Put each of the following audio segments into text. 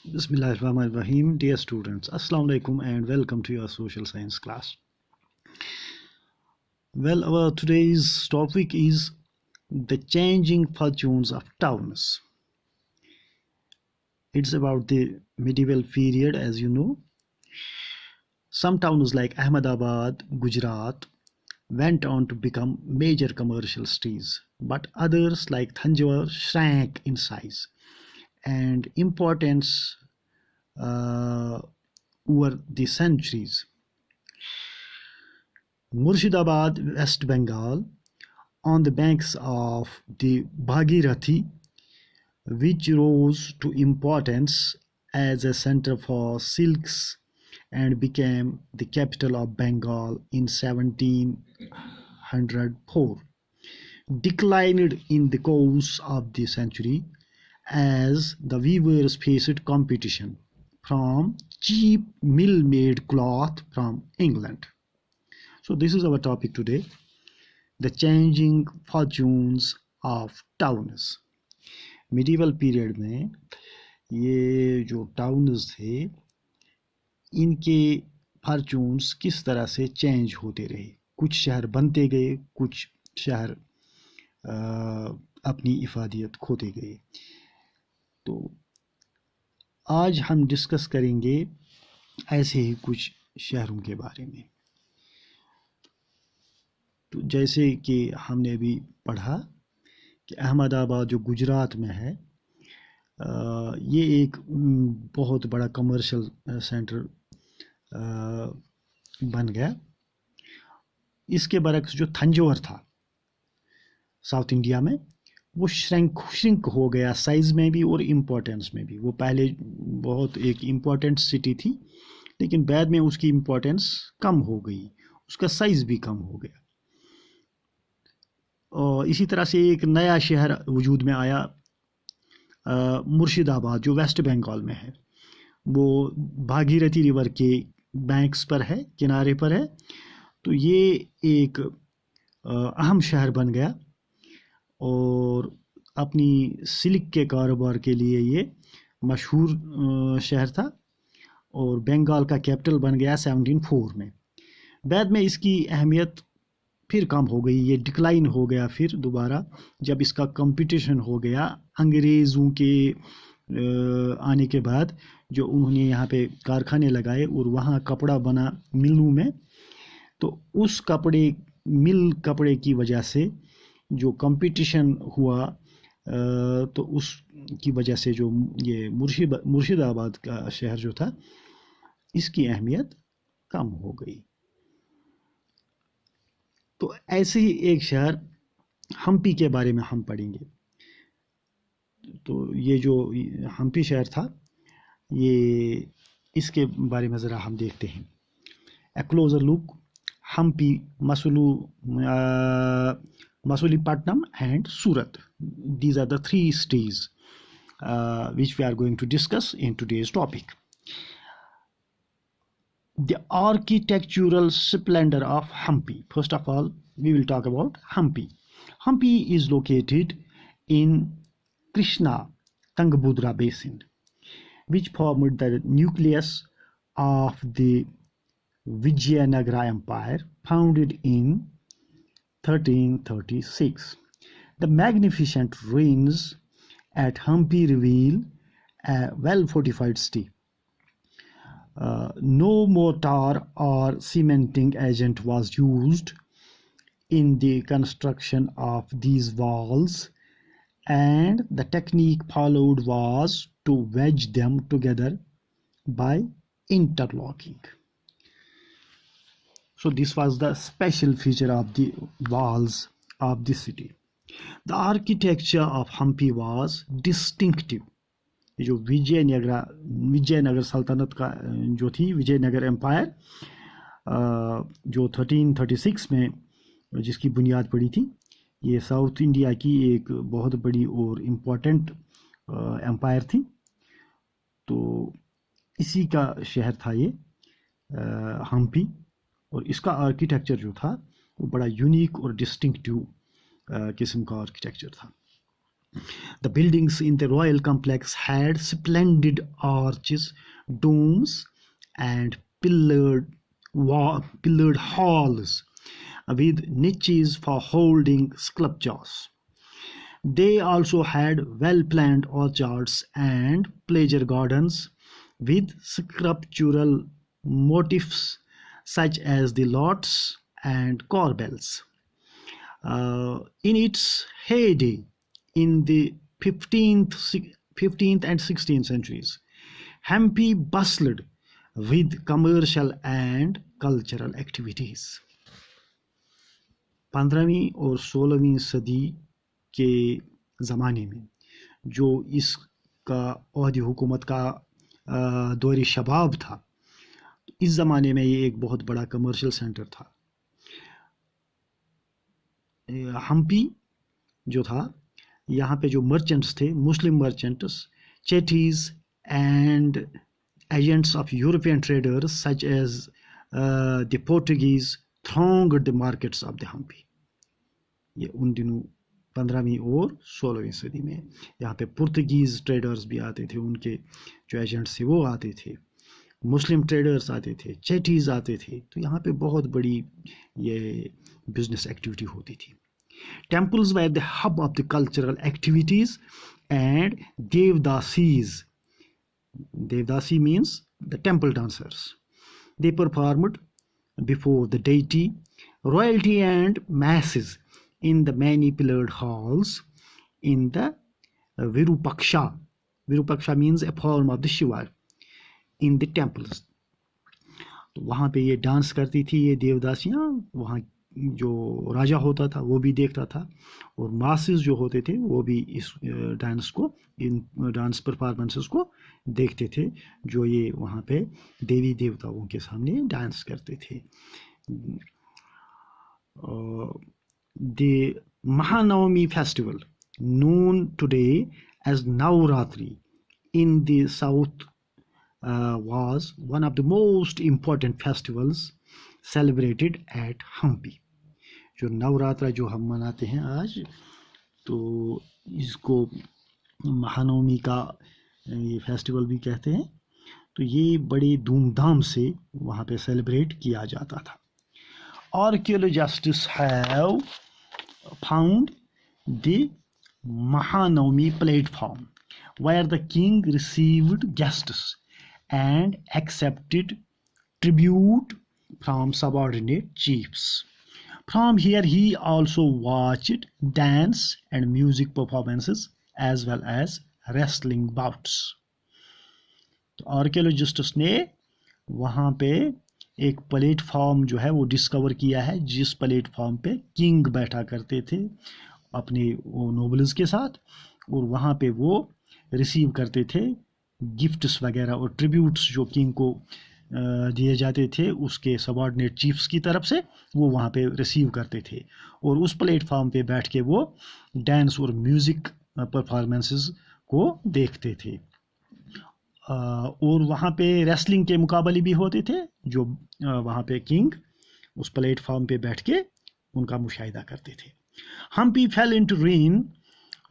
Bismillahirrahmanirrahim. Dear students, Assalamu alaikum and welcome to your social science class. Well, our today's topic is the changing fortunes of towns. It's about the medieval period, as you know. Some towns like Ahmedabad, Gujarat, went on to become major commercial cities, but others like Thanjavur shrank in size and importance over the centuries. Murshidabad, West Bengal, on the banks of the Bhagirathi, which rose to importance as a center for silks and became the capital of Bengal in 1704, declined in the course of the century as the weavers faced competition from cheap mill-made cloth from England. So this is our topic today, the changing fortunes of towns. Medieval period में ये जो towns थे इनके fortunes किस तरह से change होते रहे, कुछ शहर बनते गए, कुछ शहर अपनी इफादियत खोते गए. तो आज हम डिस्कस करेंगे ऐसे ही कुछ शहरों के बारे में. तो जैसे कि हमने अभी पढ़ा कि अहमदाबाद जो गुजरात में है, ये एक बहुत बड़ा कमर्शियल सेंटर बन गया. इसके बरक्स जो थंजावुर था साउथ इंडिया में, वो श्रिंक हो गया साइज़ में भी और इम्पोर्टेंस में भी. वो पहले बहुत एक इम्पोर्टेंट सिटी थी, लेकिन बाद में उसकी इम्पोर्टेंस कम हो गई, उसका साइज़ भी कम हो गया. और इसी तरह से एक नया शहर वजूद में आया, मुर्शिदाबाद जो वेस्ट बंगाल में है. वो भागीरथी रिवर के बैंक्स पर है, किनारे पर है. तो ये एक अहम शहर बन गया और अपनी सिल्क के कारोबार के लिए ये मशहूर शहर था और बंगाल का कैपिटल बन गया 1704 में. बाद में इसकी अहमियत फिर कम हो गई, ये डिक्लाइन हो गया फिर दोबारा जब इसका कंपटीशन हो गया अंग्रेज़ों के आने के बाद. जो उन्होंने यहाँ पे कारखाने लगाए और वहाँ कपड़ा बना मिलों में, तो उस मिल कपड़े की वजह से जो कंपटीशन हुआ, तो उसकी वजह से जो ये मुर्शिदाबाद का शहर जो था, इसकी अहमियत कम हो गई. तो ऐसे ही एक शहर हम्पी के बारे में हम पढ़ेंगे. तो ये जो हम्पी शहर था, ये इसके बारे में ज़रा हम देखते हैं. A closer look. Hampi, Masulipatam and Surat. These are the three cities which we are going to discuss in today's topic. The architectural splendor of Hampi. First of all, we will talk about Hampi. Hampi is located in Krishna Tungabhadra basin, which formed the nucleus of the Vijayanagara Empire, founded in 1336. The magnificent ruins at Hampi reveal a well-fortified city. No mortar or cementing agent was used in the construction of these walls, and the technique followed was to wedge them together by interlocking. So this was the special feature of the walls of the city. The architecture of Hampi was distinctive. जो विजयनगर सल्तनत का जो थी, Vijayanagar empire, जो 1336 में जिसकी बुनियाद पड़ी थी, ये साउथ इंडिया की एक बहुत बड़ी और इम्पोर्टेंट एम्पायर थी. तो इसी का शहर था ये हम्पी, और इसका आर्किटेक्चर जो था वो बड़ा यूनिक और डिस्टिंक्टिव किस्म का आर्किटेक्चर था. The buildings in the royal complex had splendid arches, domes, and pillared halls with niches for holding sculptures. They also had well-planned orchards and pleasure gardens with sculptural motifs such as the lotus and corbels. In its heyday, in the 15th and 16th centuries, Hampi bustled with commercial and cultural activities. 15वीं और 16वीं सदी के ज़माने में जो इसका ओहदी हुकूमत का दौर शबाब था, इस ज़माने में ये एक बहुत बड़ा कमर्शियल सेंटर था. हम्पी जो था, यहाँ पे जो मर्चेंट्स थे, Muslim merchants, Chettis and agents of European traders such as the Portuguese thronged the markets of the Hampi. ये उन दिनों 15वीं और 16वीं सदी में यहाँ पे पुर्तगीज ट्रेडर्स भी आते थे, उनके जो एजेंट्स थे वो आते थे, मुस्लिम ट्रेडर्स आते थे, चेटीज आते थे. तो यहाँ पे बहुत बड़ी ये बिजनेस एक्टिविटी होती थी. Temples were the hub of the cultural activities, and Devdasis, Devdasi means the temple dancers. They performed before the deity, royalty and masses in the many pillared halls in the Virupaksha. Virupaksha means a form of the Shiva in the temples. तो वहाँ पे ये dance करती थी ये देवदासियाँ. वहाँ जो राजा होता था वो भी देखता था, और मासेस जो होते थे वो भी इस डांस को, इन डांस परफॉर्मेंसेस को देखते थे, जो ये वहाँ पे देवी देवताओं के सामने डांस करते थे. The Mahanavami festival, known today as Navratri in the south, was one of the most important festivals celebrated at Hampi. जो नवरात्रा जो हम मनाते हैं आज, तो इसको महानवमी का ये फेस्टिवल भी कहते हैं. तो ये बड़े धूमधाम से वहाँ पे सेलिब्रेट किया जाता था. Archaeologists have found the Mahanavami platform where the king received guests and accepted tribute from subordinate chiefs. From here he also watched dance and music performances as well as wrestling bouts. तो archaeologists ने वहाँ पे एक platform जो है वो discover किया है, जिस प्लेटफॉर्म पे किंग बैठा करते थे अपने वो नोबल्स के साथ, और वहाँ पे वो रिसीव करते थे गिफ्ट्स वगैरह और ट्रिब्यूट्स जो किंग को दिए जाते थे उसके सबऑर्डिनेट चीफ्स की तरफ से, वो वहाँ पे रिसीव करते थे, और उस प्लेटफॉर्म पे बैठ के वो डांस और म्यूज़िक परफॉर्मेंसेस को देखते थे. और वहाँ पे रेसलिंग के मुकाबले भी होते थे, जो वहाँ पे किंग उस प्लेटफॉर्म पे बैठ के उनका मुशाहिदा करते थे. Hampi fell into ruin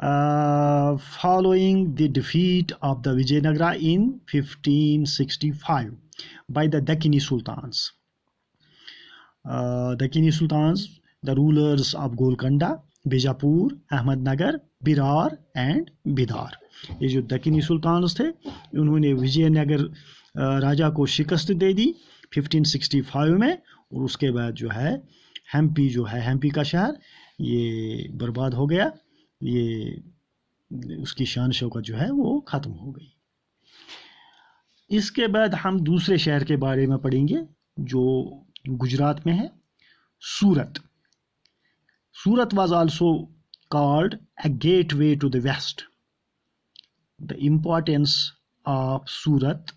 following the defeat of the Vijayanagara in 1565 by the Dakkini Sultans. Dakkini Sultans, the rulers of Golconda, Bijapur, Ahmednagar, Birar and Bidar. ये जो दक्किनी सुल्तान्स थे, उन्होंने विजयनगर राजा को शिकस्त दे दी 1565 में, और उसके बाद जो है हम्पी जो है, हम्पी का शहर ये बर्बाद हो गया, ये उसकी शान शौकत जो है वो ख़त्म हो गई. इसके बाद हम दूसरे शहर के बारे में पढ़ेंगे जो गुजरात में है, सूरत. सूरत was also called a gateway to the west. The importance of Surat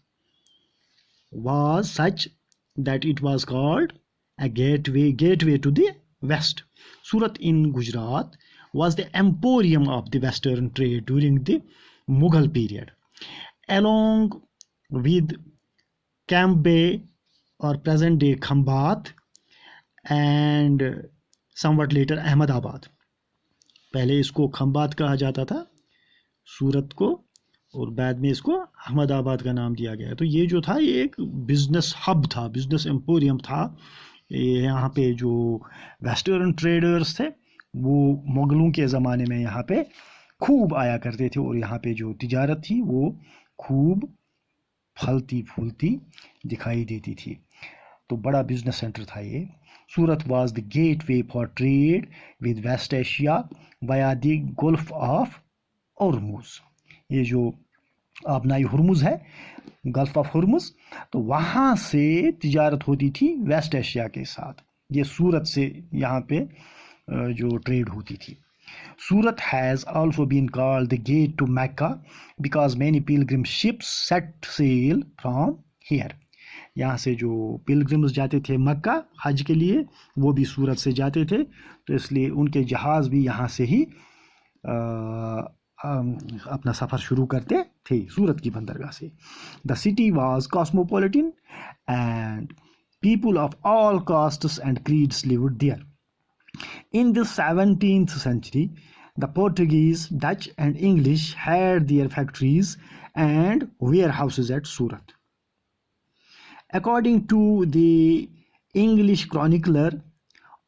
was such that it was called a gateway to the west. Surat in Gujarat was the emporium of the western trade during the Mughal period, along with Cambay or present day Khambat and somewhat later Ahmedabad. पहले इसको खंबात कहा जाता था सूरत को, और बाद में इसको अहमदाबाद का नाम दिया गया। तो ये जो था ये एक बिजनेस हब था, बिजनेस एम्पोरियम था। यहाँ पे जो वेस्टर्न ट्रेडर्स थे वो मुगलों के ज़माने में यहाँ पे खूब आया करते थे, और यहाँ पे जो तिजारत थी वो खूब फलती फूलती दिखाई देती थी। तो बड़ा बिजनेस सेंटर था ये। Surat was the gateway for trade with West Asia via the Gulf of Hormuz. ये जो अपना ये हुर्मुज है, गल्फ ऑफ हुर्मुज, तो वहाँ से तिजारत होती थी वेस्ट एशिया के साथ। ये सूरत से यहाँ पे जो ट्रेड होती थी। Surat has also been called the gate to Mecca because many pilgrim ships set sail from here. यहाँ से जो पिलग्रिम्स जाते थे मक्का हज के लिए, वो भी सूरत से जाते थे, तो इसलिए उनके जहाज़ भी यहाँ से ही अपना सफ़र शुरू करते थे सूरत की बंदरगाह से। The city was cosmopolitan and people of all castes and creeds lived there. In the 17th century, the Portuguese, Dutch and English had their factories and warehouses at Surat. According to the English chronicler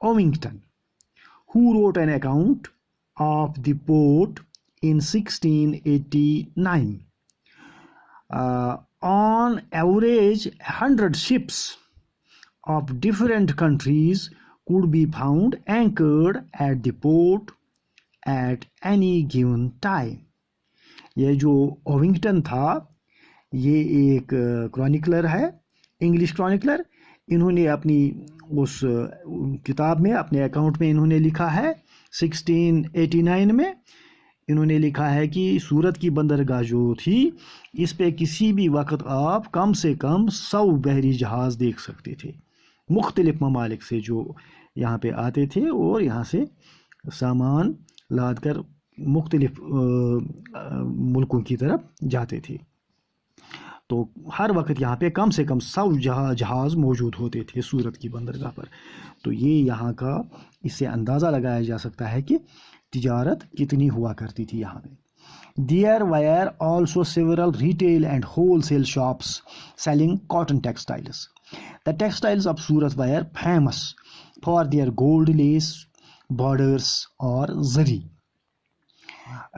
Ovington, who wrote an account of the port in 1689, on average 100 ships of different countries could be found anchored at the port at any given time. ये जो ओविंगटन था ये एक chronicler है, English chronicler. इन्होंने अपनी उस किताब में, अपने अकाउंट में इन्होंने लिखा है 1689 में इन्होंने लिखा है कि सूरत की बंदरगाह जो थी इस पे किसी भी वक्त आप कम से कम 100 बहरी जहाज़ देख सकते थे, मुख्तलिफ ममालिक से जो यहाँ पे आते थे और यहाँ से सामान लाद कर मुख्तलिफ मुल्कों की तरफ जाते थे। तो हर वक्त यहाँ पे कम से कम 100 जहाज़ मौजूद होते थे सूरत की बंदरगाह पर। तो ये यहाँ का, इससे अंदाज़ा लगाया जा सकता है कि तिजारत कितनी हुआ करती थी यहाँ पे। There were also several retail and wholesale shops selling cotton textiles. The textiles of Surat were famous for their gold lace borders or zari,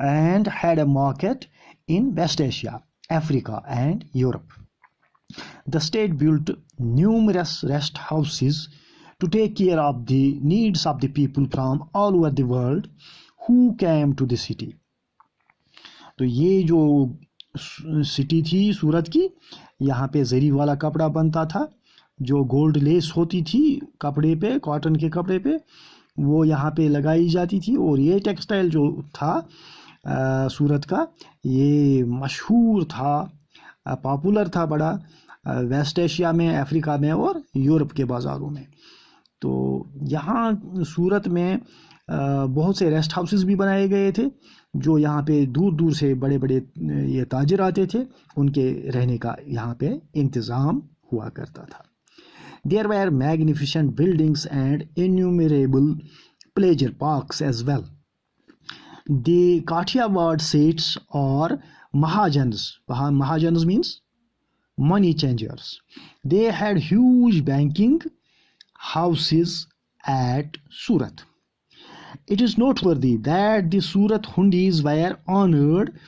and had a market in West Asia, Africa and Europe. The state built numerous rest houses to take care of the needs of the people from all over the world who came to the city. तो ये जो city थी सूरत की, यहाँ पे जरी वाला कपड़ा बनता था, जो गोल्ड लेस होती थी कपड़े पे, कॉटन के कपड़े पे, वो यहाँ पे लगाई जाती थी। और ये टेक्सटाइल जो था सूरत का, ये मशहूर था, पॉपुलर था बड़ा, वेस्ट एशिया में, अफ्रीका में और यूरोप के बाज़ारों में। तो यहाँ सूरत में बहुत से रेस्ट हाउसेस भी बनाए गए थे, जो यहाँ पे दूर दूर से बड़े बड़े ये ताजिर आते थे, उनके रहने का यहाँ पे इंतज़ाम हुआ करता था। There were magnificent buildings and innumerable pleasure parks as well. The Kathiawad Seths or Mahajans, Mahajans means money changers. They had huge banking houses at Surat. It is noteworthy that the Surat hundis were honored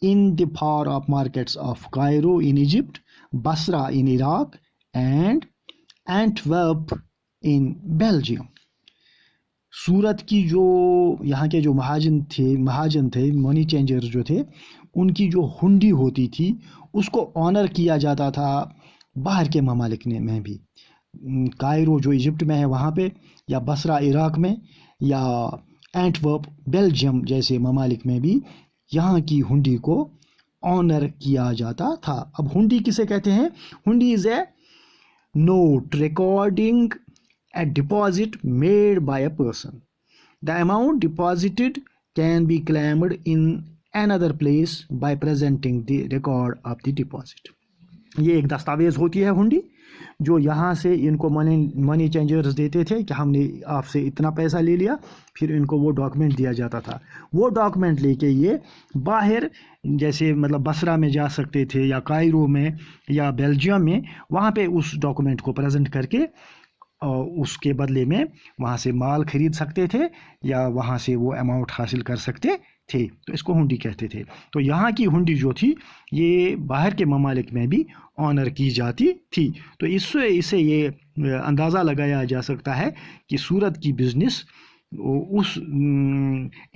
in the far off markets of Cairo in Egypt, Basra in Iraq, and Antwerp in Belgium. सूरत की जो यहाँ के जो महाजन थे, money changers जो थे, उनकी जो हुंडी होती थी उसको ऑनर किया जाता था बाहर के ममालिक में भी। कायरो जो इजिप्ट में है वहाँ पे, या बसरा इराक में, या एंटवर्प बेल्जियम जैसे ममालिक में भी यहाँ की हुंडी को ऑनर किया जाता था। अब हुंडी किसे कहते हैं? हुंडी is a note recording a deposit made by a person. The amount deposited can be claimed in another place by presenting the record of the deposit. ये एक दस्तावेज होती है हुंडी, जो यहाँ से इनको मनी चेंजर्स देते थे कि हमने आपसे इतना पैसा ले लिया, फिर इनको वो डॉक्यूमेंट दिया जाता था। वो डॉक्यूमेंट लेके ये बाहर, जैसे मतलब बसरा में जा सकते थे या कायरो में या बेल्जियम में, वहाँ पे उस डॉक्यूमेंट को प्रेजेंट करके और उसके बदले में वहाँ से माल खरीद सकते थे या वहाँ से वो अमाउंट हासिल कर सकते थे। तो इसको हुंडी कहते थे। तो यहाँ की हुंडी जो थी ये बाहर के ममालिक में भी ऑनर की जाती थी। तो इससे ये अंदाज़ा लगाया जा सकता है कि सूरत की बिज़नेस उस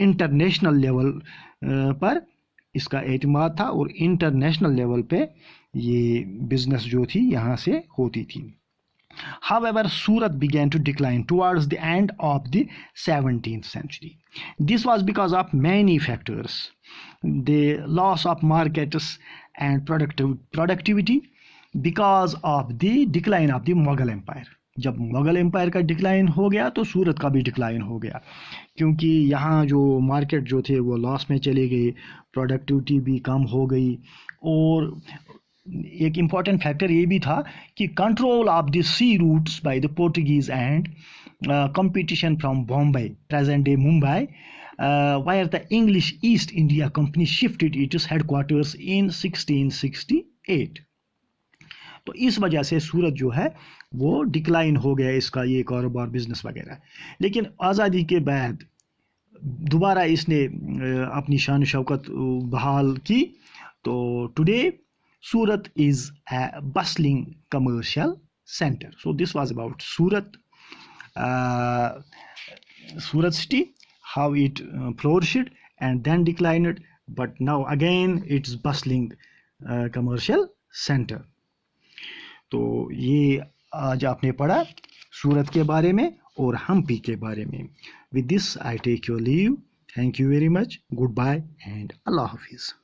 इंटरनेशनल लेवल पर इसका एतमाद था और इंटरनेशनल लेवल पे ये बिज़नेस जो थी यहाँ से होती थी। However, Surat began to decline towards the end of the 17th century. This was because of many factors: the loss of markets and productivity, because of the decline of the Mughal Empire. जब Mughal empire का decline हो गया तो सूरत का भी decline हो गया, क्योंकि यहाँ जो मार्केट जो थे वो लॉस में चले गए, प्रोडक्टिविटी भी कम हो गई, और एक इम्पॉर्टेंट फैक्टर ये भी था कि control of the sea routes by the Portuguese and competition from Bombay, present day Mumbai, where the English East India Company shifted its headquarters in 1668। तो इस वजह से सूरत जो है वो डिक्लाइन हो गया, इसका ये कारोबार बिजनेस वगैरह। लेकिन आज़ादी के बाद दोबारा इसने अपनी शान शौकत बहाल की। तो today Surat is a bustling commercial center. So this was about Surat, Surat city, how it flourished and then declined, but now again it's bustling commercial center. तो ये आज आपने पढ़ा सूरत के बारे में और हम्पी के बारे में। With this I take your leave. Thank you very much. Goodbye and Allah Hafiz.